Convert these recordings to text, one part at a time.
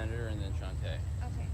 Senator, and then Shantae. Okay. Okay.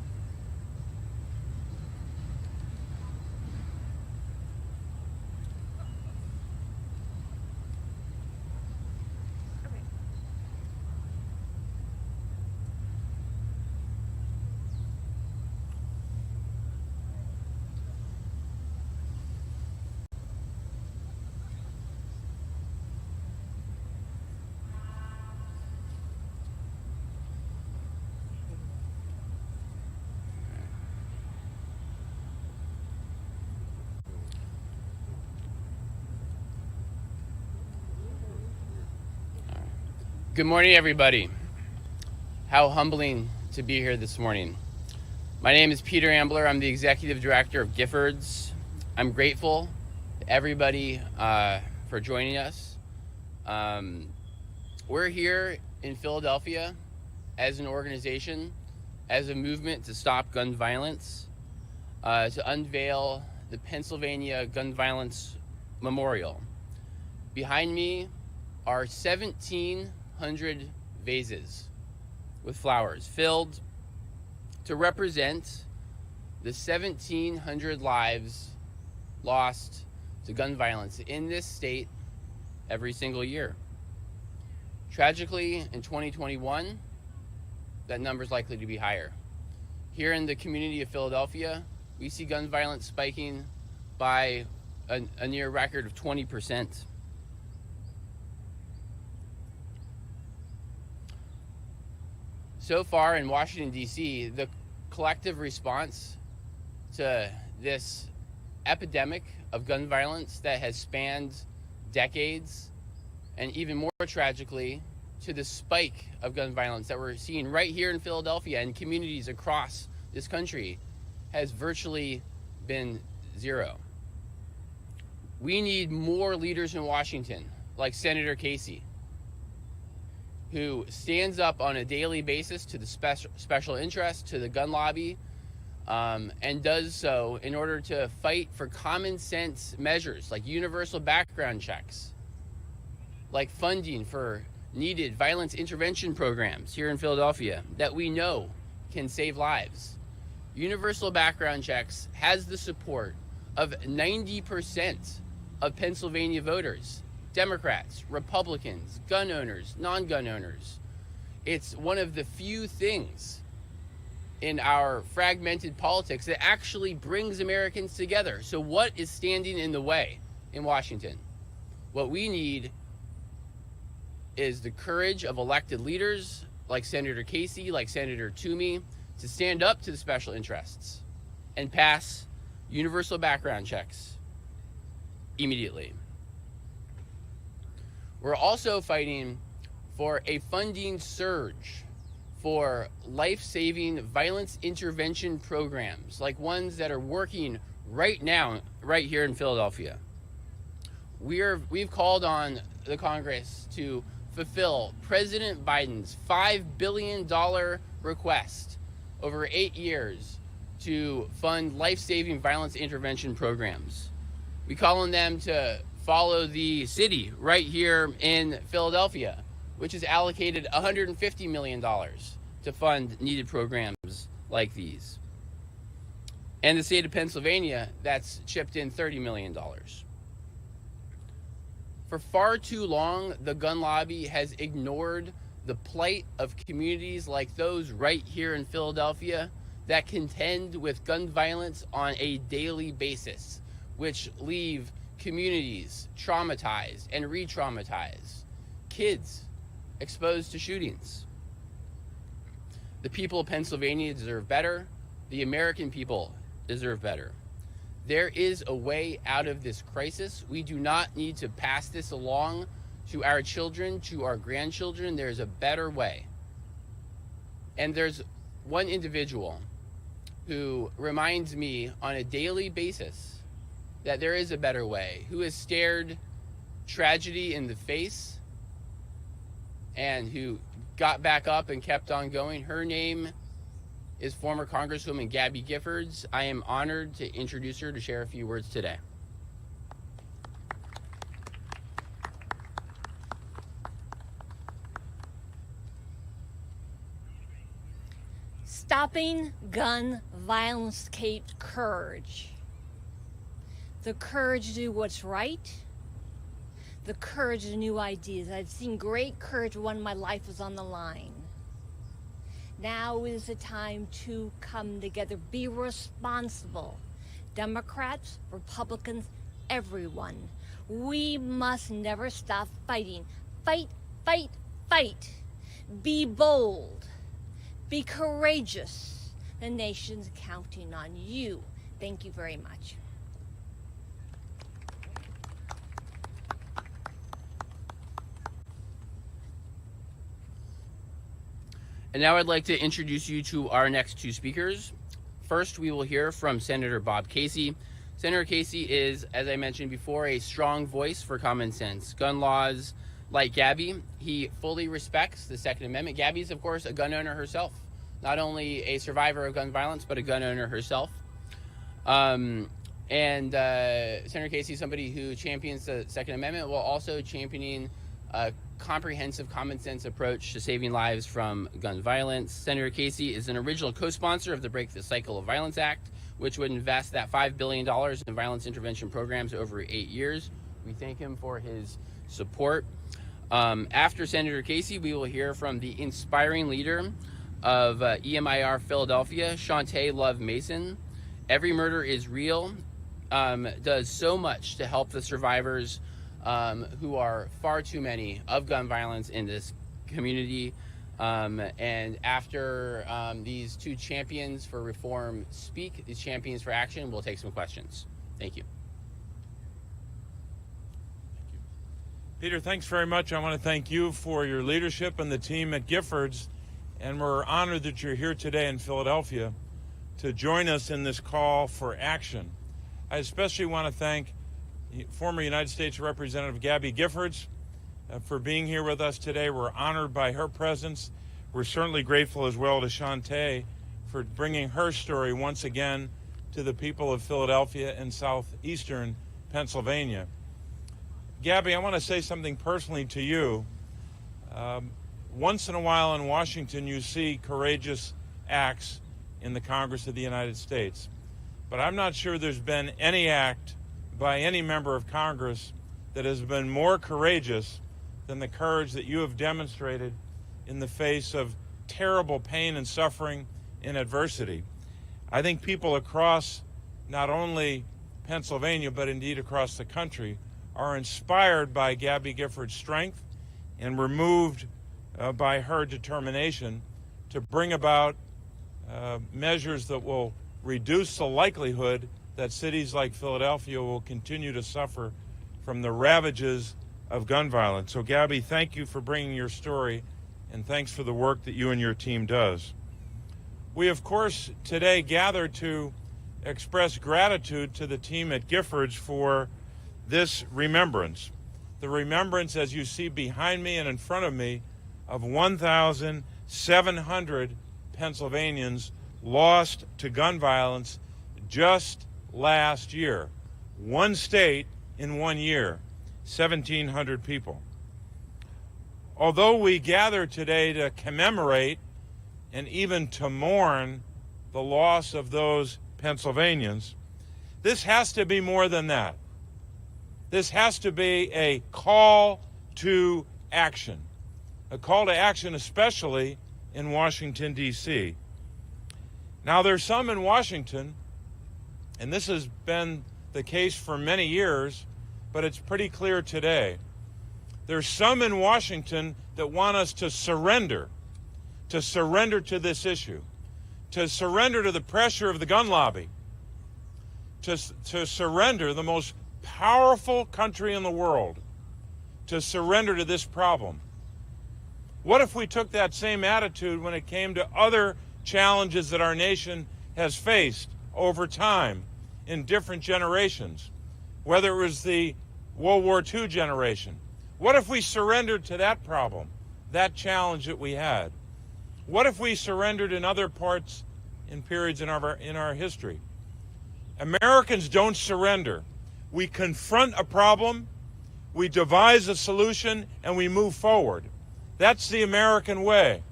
Good morning, everybody. How humbling to be here this morning. My name is Peter Ambler. I'm the Executive Director of Giffords. I'm grateful to everybody for joining us. We're here in Philadelphia as an organization, as a movement to stop gun violence, to unveil the Pennsylvania Gun Violence Memorial. Behind me are 1,700 vases with flowers filled to represent the 1,700 lives lost to gun violence in this state every single year. Tragically, in 2021, that number is likely to be higher. Here in the community of Philadelphia, we see gun violence spiking by a near record of 20%. So far in Washington, D.C., the collective response to this epidemic of gun violence that has spanned decades, and even more tragically, to the spike of gun violence that we're seeing right here in Philadelphia and communities across this country, has virtually been zero. We need more leaders in Washington, like Senator Casey, who stands up on a daily basis to the special interest, to the gun lobby, and does so in order to fight for common sense measures like universal background checks, like funding for needed violence intervention programs here in Philadelphia that we know can save lives. Universal background checks has the support of 90% of Pennsylvania voters. Democrats, Republicans, gun owners, non-gun owners. It's one of the few things in our fragmented politics that actually brings Americans together. So what is standing in the way in Washington? What we need is the courage of elected leaders like Senator Casey, like Senator Toomey, to stand up to the special interests and pass universal background checks immediately. We're also fighting for a funding surge for life-saving violence intervention programs, like ones that are working right now, right here in Philadelphia. We've called on the Congress to fulfill President Biden's $5 billion request over 8 years to fund life-saving violence intervention programs. We call on them to follow the city right here in Philadelphia, which has allocated $150 million to fund needed programs like these. And the state of Pennsylvania, that's chipped in $30 million. For far too long, the gun lobby has ignored the plight of communities like those right here in Philadelphia that contend with gun violence on a daily basis, which leave communities traumatized and re-traumatized, kids exposed to shootings. The people of Pennsylvania deserve better. The American people deserve better. There is a way out of this crisis. We do not need to pass this along to our children, to our grandchildren. There's a better way. And there's one individual who reminds me on a daily basis that there is a better way, who has stared tragedy in the face and who got back up and kept on going. Her name is former Congresswoman Gabby Giffords. I am honored to introduce her to share a few words today. Stopping gun violence takes courage. The courage to do what's right. The courage to new ideas. I've seen great courage when my life was on the line. Now is the time to come together. Be responsible. Democrats, Republicans, everyone. We must never stop fighting. Fight, fight, fight. Be bold. Be courageous. The nation's counting on you. Thank you very much. And now I'd like to introduce you to our next two speakers. First, we will hear from Senator Bob Casey. Senator Casey is, as I mentioned before, a strong voice for common sense. Gun laws, like Gabby, he fully respects the Second Amendment. Gabby's, of course, a gun owner herself. Not only a survivor of gun violence, but a gun owner herself. Senator Casey is somebody who champions the Second Amendment while also championing a comprehensive common sense approach to saving lives from gun violence. Senator Casey is an original co-sponsor of the Break the Cycle of Violence Act, which would invest that $5 billion in violence intervention programs over 8 years. We thank him for his support. After Senator Casey, we will hear from the inspiring leader of EMIR Philadelphia, Shantae Love Mason. Every Murder is Real does so much to help the survivors who are far too many of gun violence in this community. And after these two champions for reform speak, these champions for action, we'll take some questions. Thank you. Peter, thanks very much. I want to thank you for your leadership and the team at Giffords, and we're honored that you're here today in Philadelphia to join us in this call for action. I especially want to thank former United States Representative Gabby Giffords for being here with us today. We're honored by her presence. We're certainly grateful as well to Shantae for bringing her story once again to the people of Philadelphia and southeastern Pennsylvania. Gabby, I want to say something personally to you. Once in a while in Washington, you see courageous acts in the Congress of the United States. But I'm not sure there's been any act by any member of Congress that has been more courageous than the courage that you have demonstrated in the face of terrible pain and suffering and adversity. I think people across not only Pennsylvania, but indeed across the country, are inspired by Gabby Giffords' strength and were moved by her determination to bring about measures that will reduce the likelihood that cities like Philadelphia will continue to suffer from the ravages of gun violence. So Gabby, thank you for bringing your story, and thanks for the work that you and your team does. We, of course, today gathered to express gratitude to the team at Giffords for this remembrance. The remembrance, as you see behind me and in front of me, of 1,700 Pennsylvanians lost to gun violence just last year. One state in 1 year, 1,700 people. Although we gather today to commemorate and even to mourn the loss of those Pennsylvanians, this has to be more than that. This has to be a call to action. A call to action, especially in Washington, D.C. Now, there's some in Washington, and this has been the case for many years, but it's pretty clear today. There's some in Washington that want us to surrender to this issue, to surrender to the pressure of the gun lobby, to surrender the most powerful country in the world, to surrender to this problem. What if we took that same attitude when it came to other challenges that our nation has faced over time in different generations, whether it was the World War II generation? What if we surrendered to that problem, that challenge that we had? What if we surrendered in other parts and periods in our history? Americans don't surrender. We confront a problem, we devise a solution, and we move forward. That's the American way.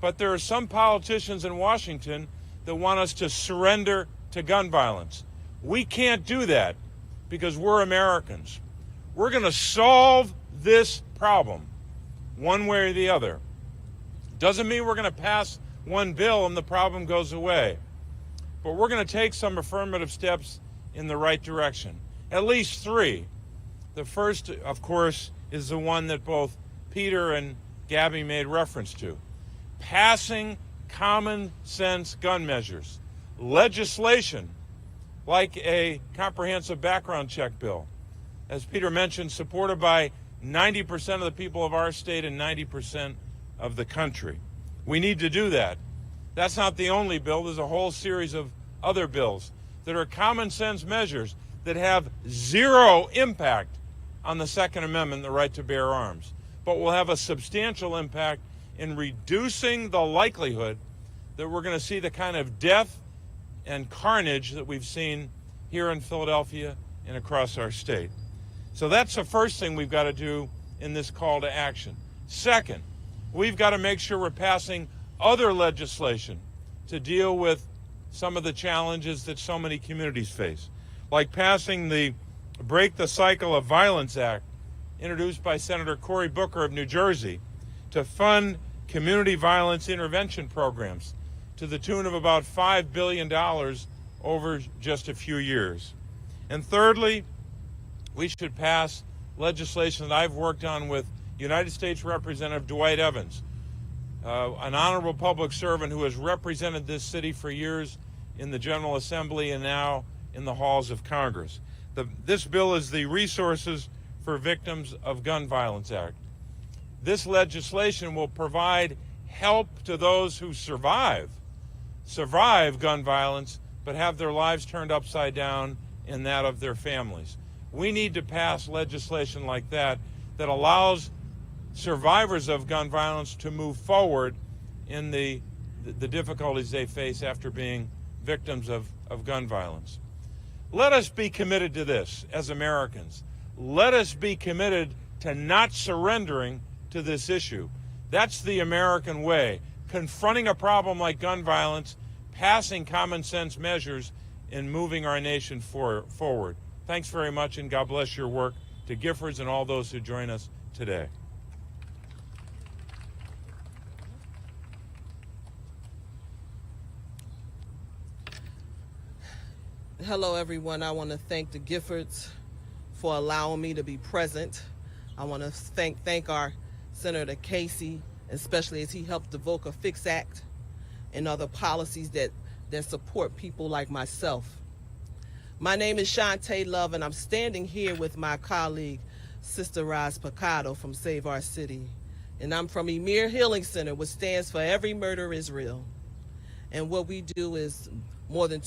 but there are some politicians in Washington that want us to surrender to gun violence. We can't do that because we're Americans. We're going to solve this problem one way or the other. Doesn't mean we're going to pass one bill and the problem goes away. But we're going to take some affirmative steps in the right direction. At least three. The first, of course, is the one that both Peter and Gabby made reference to. Passing common sense gun measures. Legislation like a comprehensive background check bill. As Peter mentioned, supported by 90% of the people of our state and 90% of the country. We need to do that. That's not the only bill. There's a whole series of other bills that are common sense measures that have zero impact on the Second Amendment, the right to bear arms, but will have a substantial impact in reducing the likelihood that we're going to see the kind of death and carnage that we've seen here in Philadelphia and across our state. So that's the first thing we've got to do in this call to action. Second, we've got to make sure we're passing other legislation to deal with some of the challenges that so many communities face, like passing the Break the Cycle of Violence Act, introduced by Senator Cory Booker of New Jersey, to fund community violence intervention programs to the tune of about $5 billion over just a few years. And thirdly, we should pass legislation that I've worked on with United States Representative Dwight Evans, an honorable public servant who has represented this city for years in the General Assembly and now in the halls of Congress. This bill is the Resources for Victims of Gun Violence Act. This legislation will provide help to those who survive gun violence, but have their lives turned upside down and that of their families. We need to pass legislation like that that allows survivors of gun violence to move forward in the difficulties they face after being victims of gun violence. Let us be committed to this as Americans. Let us be committed to not surrendering to this issue. That's the American way. Confronting a problem like gun violence, passing common sense measures, and moving our nation forward. Thanks very much, and God bless your work. To Giffords and all those who join us today. Hello, everyone. I want to thank the Giffords for allowing me to be present. I want to thank our Senator Casey, especially as he helped the Voca Fix Act and other policies that support people like myself. My name is Shantae Love, and I'm standing here with my colleague, Sister Roz Picado from Save Our City. And I'm from Emir Healing Center, which stands for Every Murder is Real. And what we do is more than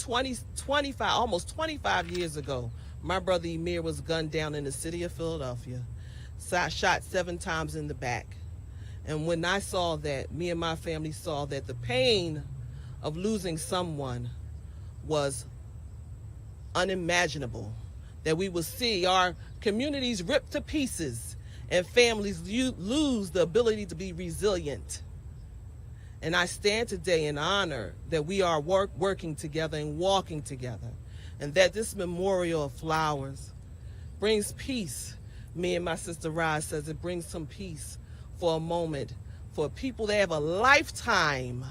almost 25 years ago, my brother Emir was gunned down in the city of Philadelphia, shot 7 times in the back. And when I saw that, me and my family saw that the pain of losing someone was unimaginable, that we would see our communities ripped to pieces and families lose the ability to be resilient. And I stand today in honor that we are working together and walking together, and that this memorial of flowers brings peace. Me and my sister Roz says it brings some peace for a moment for people that have a lifetime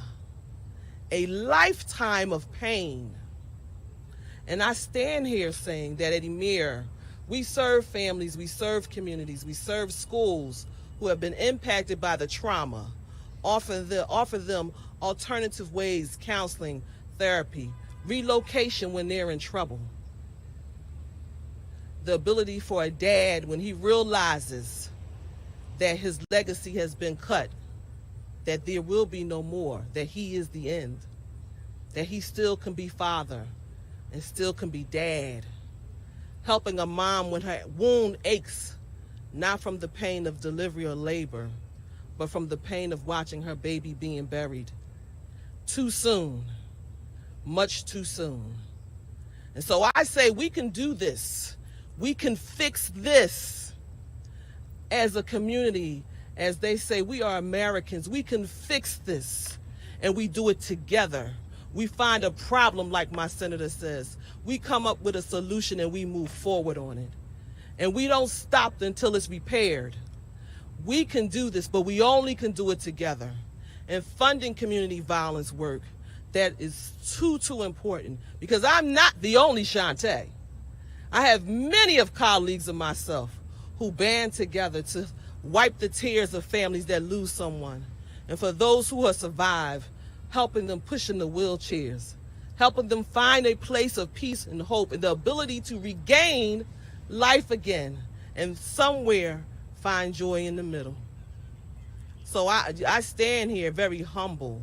of pain. And I stand here saying that at Emir, we serve families, we serve communities, we serve schools who have been impacted by the trauma, offer them alternative ways, counseling, therapy, relocation when they're in trouble. The ability for a dad, when he realizes that his legacy has been cut, that there will be no more, that he is the end, that he still can be father and still can be dad. Helping a mom when her wound aches, not from the pain of delivery or labor, but from the pain of watching her baby being buried too soon, much too soon. And so I say we can do this. We can fix this as a community, As they say, we are Americans. We can fix this, and we do it together. We find a problem, like my senator says. We come up with a solution and we move forward on it. And we don't stop until it's repaired. We can do this, but we only can do it together. And funding community violence work, that is too important, because I'm not the only Shantae. I have many of colleagues of myself who band together to wipe the tears of families that lose someone. And for those who have survived, helping them push in the wheelchairs, helping them find a place of peace and hope and the ability to regain life again and somewhere find joy in the middle. So I stand here very humble,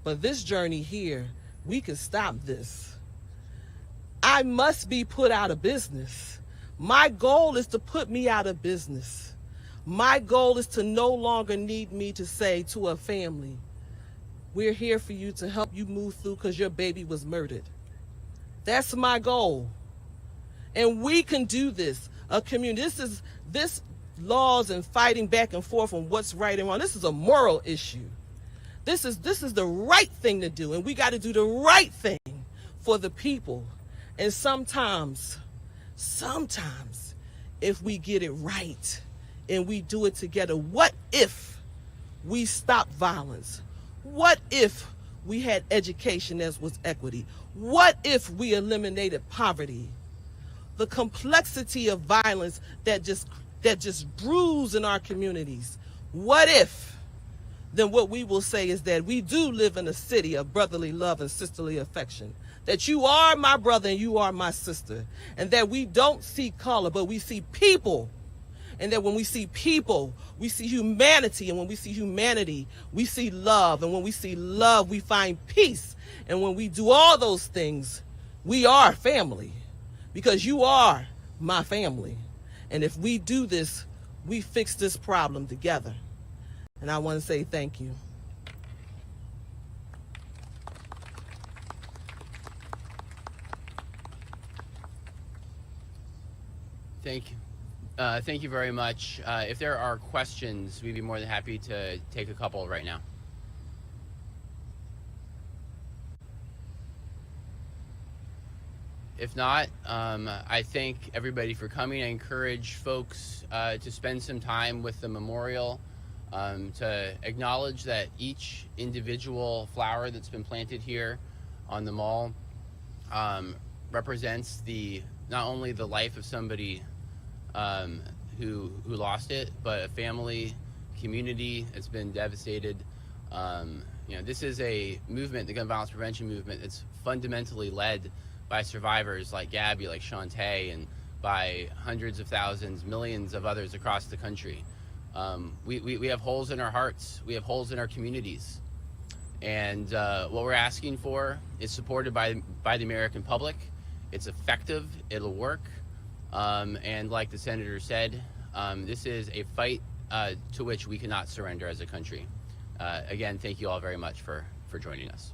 but this journey here, we can stop this. I must be put out of business. My goal is to put me out of business. My goal is to no longer need me to say to a family, we're here for you to help you move through because your baby was murdered. That's my goal. And we can do this. A community, this laws and fighting back and forth on what's right and wrong. This is a moral issue. This is the right thing to do, and we got to do the right thing for the people. And sometimes, if we get it right and we do it together, what if we stop violence? What if we had education as was equity? What if we eliminated poverty? The complexity of violence that just brews in our communities. What if? Then what we will say is that we do live in a city of brotherly love and sisterly affection. That you are my brother and you are my sister. And that we don't see color, but we see people. And that when we see people, we see humanity. And when we see humanity, we see love. And when we see love, we find peace. And when we do all those things, we are family. Because you are my family. And if we do this, we fix this problem together. And I want to say thank you. Thank you. Thank you very much. If there are questions, we'd be more than happy to take a couple right now. If not, I thank everybody for coming. I encourage folks to spend some time with the memorial, to acknowledge that each individual flower that's been planted here on the mall represents not only the life of somebody who lost it, but a family, community that's been devastated. This is a movement, the gun violence prevention movement, that's fundamentally led by survivors like Gabby, like Shantae, and by hundreds of thousands, millions of others across the country. We have holes in our hearts. We have holes in our communities. And what we're asking for is supported by the American public. It's effective. It'll work. And like the senator said, this is a fight to which we cannot surrender as a country. Again, thank you all very much for joining us.